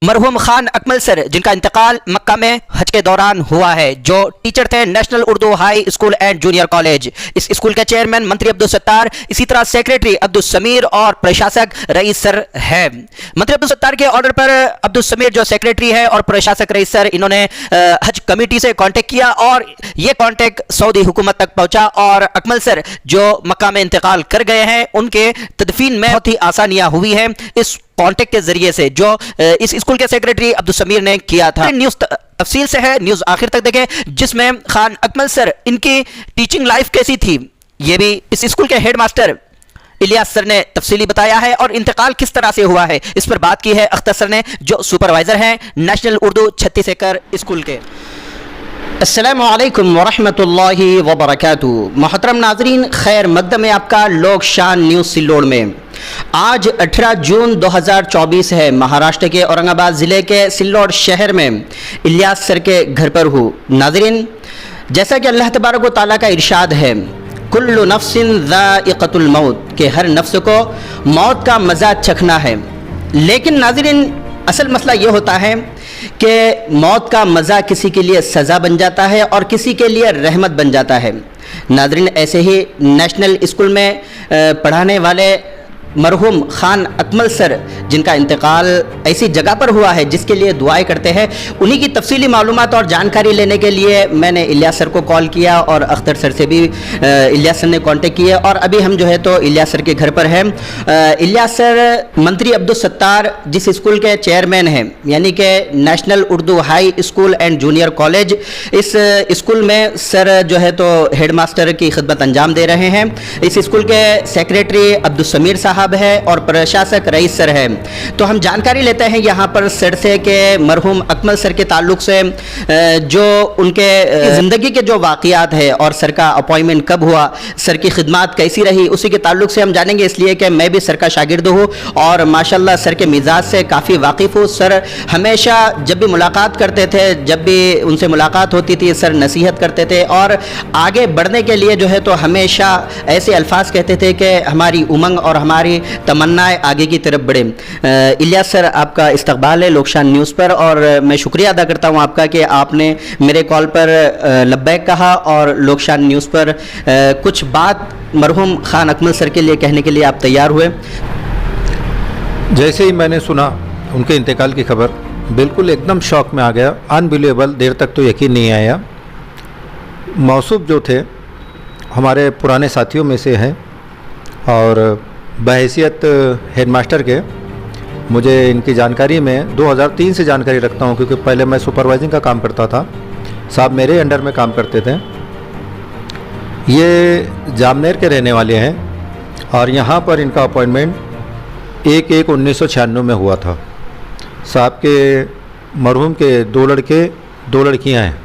मरहूम खान अकमल सर, जिनका इंतकाल मक्का में हज के दौरान हुआ है, जो टीचर थे national Urdu high school and junior college. इस स्कूल के चेयरमैन मंत्री अब्दुल सत्तार, इसी तरह सेक्रेटरी अब्दुल समीर और प्रशासक रईस सर है। मंत्री अब्दुल सत्तार के ऑर्डर पर अब्दुल समीर जो सेक्रेटरी है और प्रशासक रईस सर, इन्होंने हज कमेटी से कांटेक्ट किया और ये कांटेक्ट सऊदी हुकूमत तक पहुंचा और अकमल सर जो मक्का में इंतकाल कर गए हैं, उनके तदफीन में बहुत ही आसानियां हुई है इस कांटेक्ट के जरिए से जो इस स्कूल के सेक्रेटरी अब्दुल समीर ने किया था। न्यूज़ तफसील से है, न्यूज़ आखिर तक देखें, जिसमें खान अकमल सर, इनकी टीचिंग लाइफ कैसी थी ये भी इस स्कूल के हेडमास्टर इलियास सर ने तफसीली बताया है और इंतकाल किस तरह से हुआ है इस पर बात की है अख्तर सर ने, जो सुपरवाइजर हैं नेशनल उर्दू 36 एकड़ स्कूल के। अस्सलामु अलैकुम वरहमतुल्लाहि वबरकातुहू। मोहतरम नाजरीन, खैर मकदम में आपका लोक शान न्यूज़ सिल्लोड में। आज 18 जून 2024 है। महाराष्ट्र के औरंगाबाद ज़िले के सिल्लोड शहर में इलियास सर के घर पर हूँ। नाजरीन, जैसा कि अल्लाह तबारक व तआला का इरशाद है, कुल्लु नफ्सिन ज़ाइक़तुल मौत, के हर नफ्स को मौत का मज़ा चखना है। लेकिन नाजरीन, असल मसला ये होता है कि मौत का मज़ा किसी के लिए सज़ा बन जाता है और किसी के लिए रहमत बन जाता है। नाज़रीन, ऐसे ही नेशनल स्कूल में पढ़ाने वाले मरहूम खान अकमल सर, जिनका इंतकाल ऐसी जगह पर हुआ है जिसके लिए दुआएं करते हैं, उन्हीं की तफसीली मालूमात और जानकारी लेने के लिए मैंने इलियास सर को कॉल किया और अख्तर सर से भी इलियास सर ने कांटेक्ट किया और अभी हम जो है तो इलियास सर के घर पर हैं। इलियास सर मंत्री अब्दुल सत्तार जिस स्कूल के चेयरमैन हैं, यानी कि national Urdu high school and junior college, इस स्कूल में सर जो है तो हेड मास्टर की खिदमत अंजाम दे रहे हैं। इस स्कूल के सेक्रेटरी अब्दुल समीर साहब है और प्रशासक रईस सर है। तो हम जानकारी लेते हैं यहाँ पर सर से कि मरहूम अकमल सर के ताल्लुक से जो उनके ज़िंदगी के जो वाक़ियात है और सर का अपॉइंटमेंट कब हुआ, सर की खिदमत कैसी रही, उसी के ताल्लुक से हम जानेंगे, इसलिए कि मैं भी सर का शागिर्द हूँ और माशाल्लाह सर के मिजाज से काफ़ी वाकिफ़ हूँ। सर हमेशा जब भी मुलाकात करते थे, जब भी उनसे मुलाकात होती थी, सर नसीहत करते थे और आगे बढ़ने के लिए जो है तो हमेशा ऐसे अल्फाज कहते थे कि हमारी उमंग और हमारी तमन्नाएं आगे की तरफ बढ़े। इलियास सर, आपका इस्तकबाल है लोकशान न्यूज़ पर और मैं शुक्रिया अदा करता हूं आपका कि आपने मेरे कॉल पर लब्बैक कहा और लोकशान न्यूज़ पर कुछ बात मरहूम खान अकमल सर के लिए कहने के लिए आप तैयार हुए। जैसे ही मैंने सुना उनके इंतकाल की खबर, बिल्कुल एकदम शौक में आ गया। अनबिलीवेबल, देर तक तो यकीन नहीं आया। मौसूफ जो थे हमारे पुराने साथियों में से हैं और बहैसियत हेडमास्टर के मुझे इनकी जानकारी में 2003 से जानकारी रखता हूँ, क्योंकि पहले मैं सुपरवाइजिंग का काम करता था। साहब मेरे अंडर में काम करते थे। ये जामनेर के रहने वाले हैं और यहाँ पर इनका अपॉइंटमेंट 1/1/1996 में हुआ था। साहब के मरहूम के 2 लड़के 2 लड़कियाँ हैं,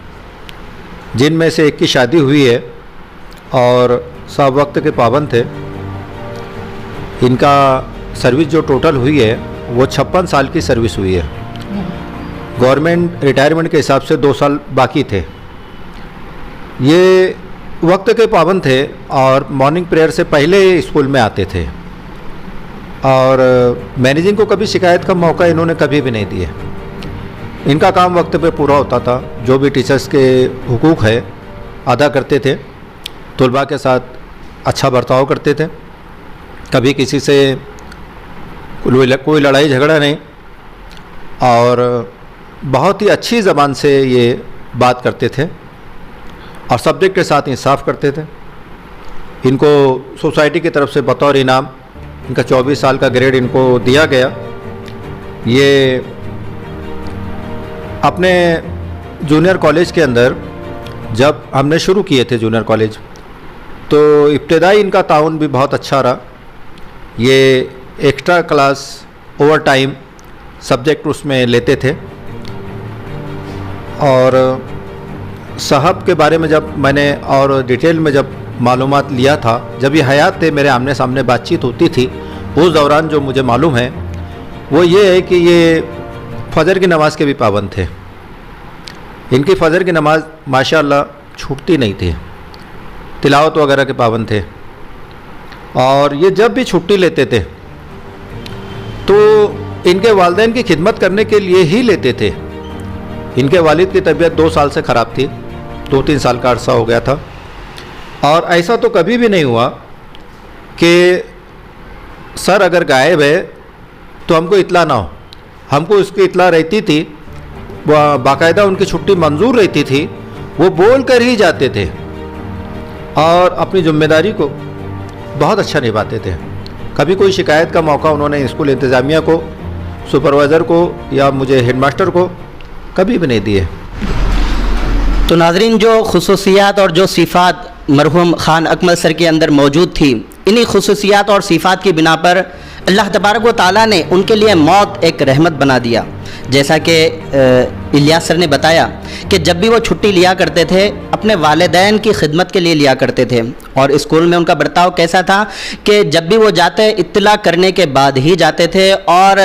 जिनमें से एक की शादी हुई है और साहब वक्त के पाबंद थे। इनका सर्विस जो टोटल हुई है वो 56 साल की सर्विस हुई है। गवर्नमेंट रिटायरमेंट के हिसाब से 2 साल बाकी थे। ये वक्त के पाबंद थे और मॉर्निंग प्रेयर से पहले स्कूल में आते थे और मैनेजिंग को कभी शिकायत का मौका इन्होंने कभी भी नहीं दिया। इनका काम वक्त पे पूरा होता था। जो भी टीचर्स के हुकूक है अदा करते थे, तलबा के साथ अच्छा बर्ताव करते थे, कभी किसी से कोई लड़ाई झगड़ा नहीं और बहुत ही अच्छी ज़बान से ये बात करते थे और सब्जेक्ट के साथ इंसाफ करते थे। इनको सोसाइटी की तरफ से बतौर इनाम इनका 24 साल का ग्रेड इनको दिया गया। ये अपने जूनियर कॉलेज के अंदर जब हमने शुरू किए थे जूनियर कॉलेज, तो इब्तदाई इनका ताउन भी बहुत अच्छा रहा। ये extra class over time subject उसमें लेते थे और साहब के बारे में जब मैंने और डिटेल में जब मालूमात लिया था, जब ये हयात थे, मेरे आमने सामने बातचीत होती थी, उस दौरान जो मुझे मालूम है वो ये है कि ये फ़जर की नमाज़ के भी पाबंद थे। इनकी फ़जर की नमाज़ माशाअल्लाह छूटती नहीं थी। तिलावत वगैरह के पाबंद थे और ये जब भी छुट्टी लेते थे तो इनके वालिदैन की खिदमत करने के लिए ही लेते थे। इनके वालिद की तबीयत 2 साल से ख़राब थी, 2-3 साल का अरसा हो गया था। और ऐसा तो कभी भी नहीं हुआ कि सर अगर गायब है तो हमको इत्ला ना हो। हमको इसकी इत्ला रहती थी, बाकायदा उनकी छुट्टी मंजूर रहती थी, वो बोल कर ही जाते थे और अपनी जिम्मेदारी को बहुत अच्छा निभाते थे। कभी कोई शिकायत का मौका उन्होंने स्कूल इंतज़ामिया को, सुपरवाइज़र को या मुझे हेडमास्टर को कभी भी नहीं दिए। तो नाजरीन, जो खुसूसियात और जो सिफ़ात मरहूम ख़ान अकमल सर के अंदर मौजूद थी, इन्हीं खुसूसियात और सिफ़ात की बिना पर अल्लाह तबारक व तआला ने उनके लिए मौत एक रहमत बना दिया। जैसा कि इलियास सर ने बताया कि जब भी वो छुट्टी लिया करते थे अपने वालिदैन की खिदमत के लिए लिया करते थे। और स्कूल में उनका बर्ताव कैसा था कि जब भी वो जाते इत्तला करने के बाद ही जाते थे और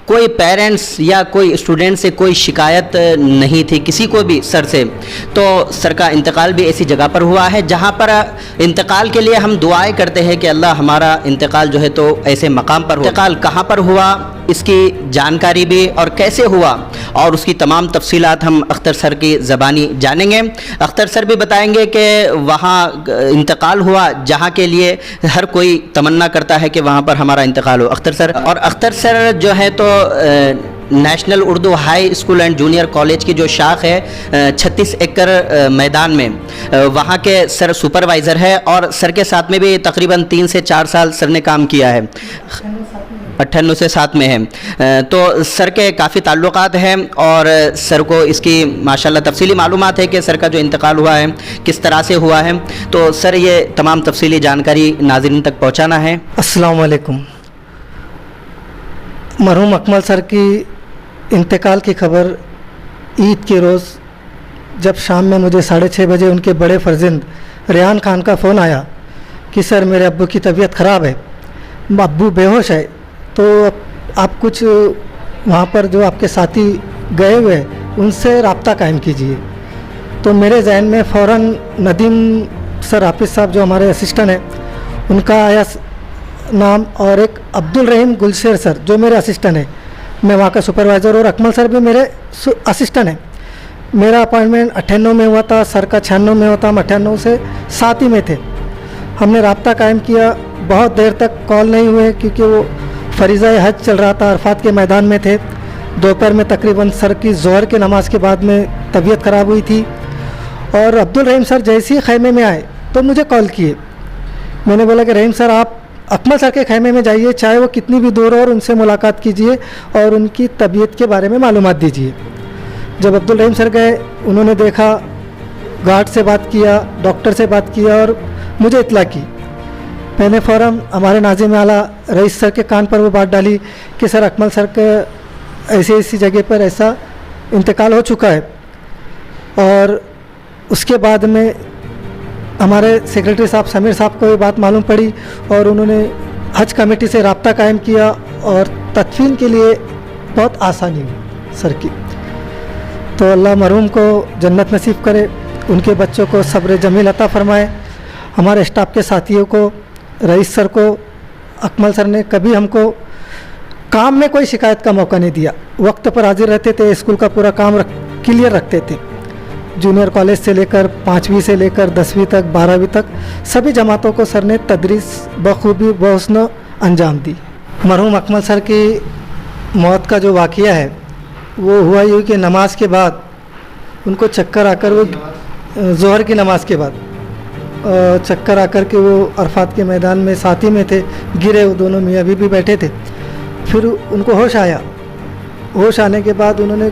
कोई पेरेंट्स या कोई स्टूडेंट से कोई शिकायत नहीं थी किसी को भी सर से। तो सर का इंतकाल भी ऐसी जगह पर हुआ है जहाँ पर इंतकाल के लिए हम दुआएं करते हैं कि अल्लाह हमारा इंतकाल जो है तो ऐसे मकाम पर हो। इंतकाल कहाँ पर हुआ, इसकी जानकारी भी और कैसे हुआ और उसकी तमाम तफसीलात हम अख्तर सर की ज़बानी जानेंगे। अख्तर सर भी बताएंगे कि वहाँ इंतकाल हुआ जहाँ के लिए हर कोई तमन्ना करता है कि वहाँ पर हमारा इंतकाल हो। अख्तर सर, और अख्तर सर जो है तो national Urdu high school and junior college की जो शाख है 36 एकड़ मैदान में, वहाँ के सर सुपरवाइज़र है और सर के साथ में भी तकरीबन 3 से 4 साल सर ने काम किया है। 98 से 7 में है। तो सर के काफ़ी ताल्लुकात हैं और सर को इसकी माशाल्लाह तफसीली मालूमात है कि सर का जो इंतकाल हुआ है किस तरह से हुआ है। तो सर ये तमाम तफसीली जानकारी नाज़रीन तक पहुँचाना है। अस्सलाम वालेकुम। मरहूम अकमल सर की इंतकाल की खबर ईद के रोज़ जब शाम में मुझे 6:30 बजे उनके बड़े फर्जंद रेहान खान का फ़ोन आया कि सर मेरे अब्बू की तबीयत ख़राब है, अब्बू बेहोश है, तो आप कुछ वहाँ पर जो आपके साथी गए हुए हैं उनसे रब्ता कायम कीजिए। तो मेरे जहन में फ़ौरन नदीम सर हाफिज़ साहब जो हमारे असिस्टेंट हैं उनका आया नाम और एक अब्दुल रहीम गुलशेर सर जो मेरे असिस्टेंट हैं, मैं वहाँ का सुपरवाइज़र, और अकमल सर भी मेरे असिस्टेंट हैं। मेरा अपॉइंटमेंट 98 में हुआ था, सर का 96 में हुआ था, हम 98 से साथ ही में थे। हमने रब्ता कायम किया, बहुत देर तक कॉल नहीं हुए क्योंकि वो फरीज़ा हज चल रहा था, अरफात के मैदान में थे। दोपहर में तकरीबन सर की ज़ोहर के नमाज के बाद में तबीयत ख़राब हुई थी और अब्दुल रहीम सर जैसे ही खैमे में आए तो मुझे कॉल किए। मैंने बोला कि रहीम सर आप अकमल सर के खैमे में जाइए, चाहे वो कितनी भी दूर हो, और उनसे मुलाकात कीजिए और उनकी तबीयत के बारे में मालूमात दीजिए। जब अब्दुल रहीम सर गए, उन्होंने देखा, गार्ड से बात किया, डॉक्टर से बात किया और मुझे इत्ला की। मैंने फ़ौरन हमारे नाज़िम आला रईस सर के कान पर वो बात डाली कि सर अकमल सर के ऐसी जगह पर ऐसा इंतकाल हो चुका है। और उसके बाद में हमारे सेक्रेटरी साहब समीर साहब को ये बात मालूम पड़ी और उन्होंने हज कमेटी से रब्ता कायम किया और तदफीन के लिए बहुत आसानी हुई सर की। तो अल्लाह मरहूम को जन्नत नसीब करे, उनके बच्चों को सब्र जमील अता फ़रमाए। हमारे स्टाफ के साथियों को, रईस सर को, अकमल सर ने कभी हमको काम में कोई शिकायत का मौका नहीं दिया। वक्त पर हाजिर रहते थे, स्कूल का पूरा काम क्लियर रखते थे। जूनियर कॉलेज से लेकर 5वीं से लेकर 10वीं तक, 12वीं तक सभी जमातों को सर ने तदरीस बखूबी बहुस्न अंजाम दी। मरहूम अकमल सर की मौत का जो वाक़या है वो हुआ यूँ कि नमाज के बाद उनको चक्कर आकर, वो ज़ोहर की नमाज के बाद चक्कर आकर के वो अरफात के मैदान में साथी में थे, गिरे, वो दोनों मियाँ बीवी बैठे थे। फिर उनको होश आया। होश आने के बाद उन्होंने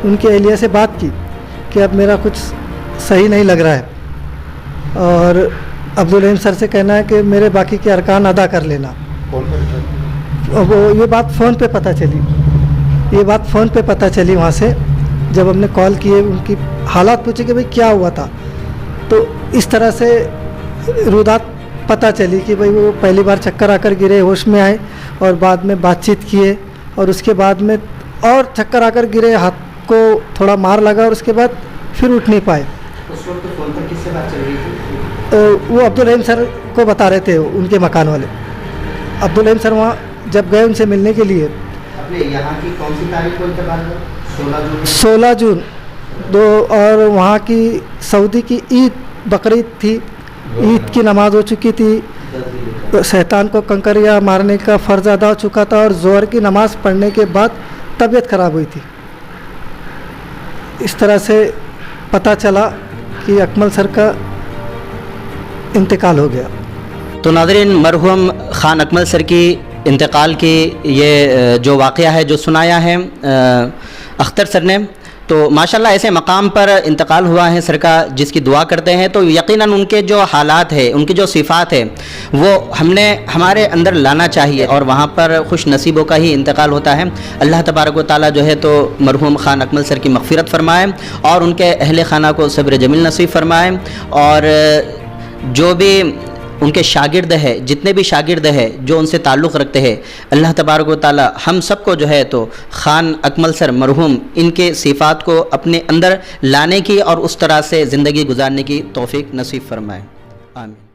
उनके एहलिया से बात की कि अब मेरा कुछ सही नहीं लग रहा है और अब्दुल रहीम सर से कहना है कि मेरे बाकी के अरकान अदा कर लेना। वो ये बात फ़ोन पे पता चली, ये बात फ़ोन पे पता चली वहाँ से जब हमने कॉल किए, उनकी हालात पूछे कि भाई क्या हुआ था। तो इस तरह से रुदात पता चली कि भाई वो पहली बार चक्कर आकर गिरे, होश में आए और बाद में बातचीत किए और उसके बाद में और चक्कर आकर गिरे, हाथ को थोड़ा मार लगा और उसके बाद फिर उठ नहीं पाए। उस वक्त फ़ोन पर किससे बात चल रही थी? वो अब्दुल रहीम सर को बता रहे थे, उनके मकान वाले। अब्दुल रहीम सर वहाँ जब गए उनसे मिलने के लिए अपने यहाँ की कौन सी तारीख को इंतकाल हुआ? 16 जून। 16 जून दो, और वहाँ की सऊदी की ईद बकरीद थी, ईद की नमाज हो चुकी थी, शैतान को कंकरिया मारने का फ़र्ज़ अदा हो चुका था और ज़ोहर की नमाज़ पढ़ने के बाद तबीयत ख़राब हुई थी। इस तरह से पता चला कि अकमल सर का इंतकाल हो गया। तो नाज़रीन, मरहूम ख़ान अकमल सर की इंतकाल की ये जो वाक़या है जो सुनाया है अख्तर सर ने, तो माशाल्लाह ऐसे मकाम पर इंतकाल हुआ है सर का जिसकी दुआ करते हैं, तो यकीनन उनके जो हालात है, उनकी जो सिफ़ात है, वो हमने हमारे अंदर लाना चाहिए और वहाँ पर खुश नसीबों का ही इंतकाल होता है। अल्लाह तबारक व तआला जो है तो मरहूम ख़ान अकमल सर की मग़फ़िरत फ़रमाए और उनके अहले खाना को सब्र जमील नसीब फ़रमाए, और जो भी उनके शागिर्द है, जितने भी शागिर्द है जो उनसे ताल्लुक़ रखते हैं, अल्लाह तबारक व तआला हम सबको जो है तो ख़ान अकमल सर मरहूम इनके सिफ़ात को अपने अंदर लाने की और उस तरह से ज़िंदगी गुजारने की तौफ़ीक नसीब फ़रमाए। आमीन।